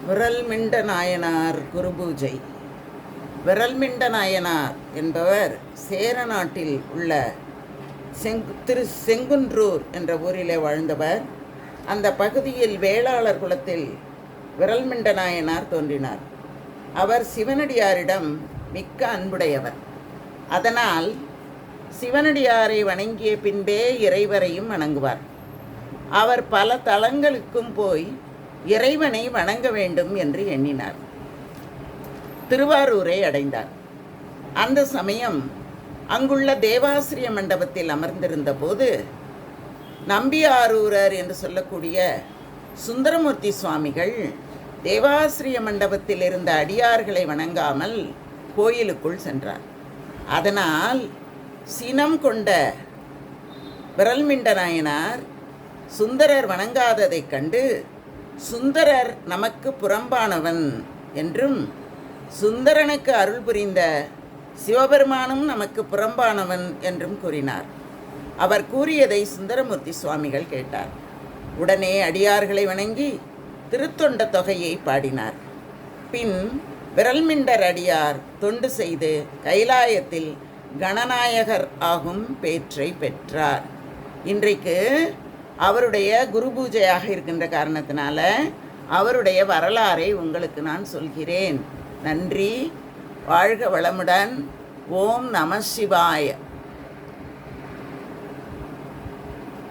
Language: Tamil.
விரல்மிண்ட நாயனார் குருபூஜை. விரல்மிண்ட நாயனார் என்பவர் சேர நாட்டில் உள்ள செங்குன்றூர் என்ற ஊரிலே வாழ்ந்தவர். அந்த பகுதியில் வேளாளர் குலத்தில் விரல்மிண்ட நாயனார் தோன்றினார். அவர் சிவனடியாரிடம் மிக்க அன்புடையவர். அதனால் சிவனடியாரை வணங்கிய பின்பே இறைவரையும் வணங்குவார். அவர் பல தலங்களுக்கும் போய் இறைவனை வணங்க வேண்டும் என்று எண்ணினார். திருவாரூரை அடைந்தார். அந்த சமயம் அங்குள்ள தேவாசிரிய மண்டபத்தில் அமர்ந்திருந்த போது நம்பியாரூரர் என்று சொல்லக்கூடிய சுந்தரமூர்த்தி சுவாமிகள் தேவாசிரிய மண்டபத்தில் இருந்த அடியார்களை வணங்காமல் கோயிலுக்குள் சென்றார். அதனால் சினம் கொண்ட விரல்மிண்ட நாயனார் சுந்தரர் வணங்காததைக் கண்டு சுந்தரர் நமக்கு புறம்பானவன் என்றும் சுந்தரனுக்கு அருள் புரிந்த சிவபெருமானும் நமக்கு புறம்பானவன் என்றும் கூறினார். அவர் கூறியதை சுந்தரமூர்த்தி சுவாமிகள் கேட்டார். உடனே அடியார்களை வணங்கி திருத்தொண்ட தொகையை பாடினார். பின் விரல்மிண்டர் அடியார் தொண்டு செய்து கைலாயத்தில் கணநாயகர் ஆகும் பேற்றை பெற்றார். இன்றைக்கு அவருடைய குரு பூஜையாக இருக்கின்ற காரணத்தினால அவருடைய வரலாறை உங்களுக்கு நான் சொல்கிறேன். நன்றி. வாழ்க வளமுடன். ஓம் நம சிவாய.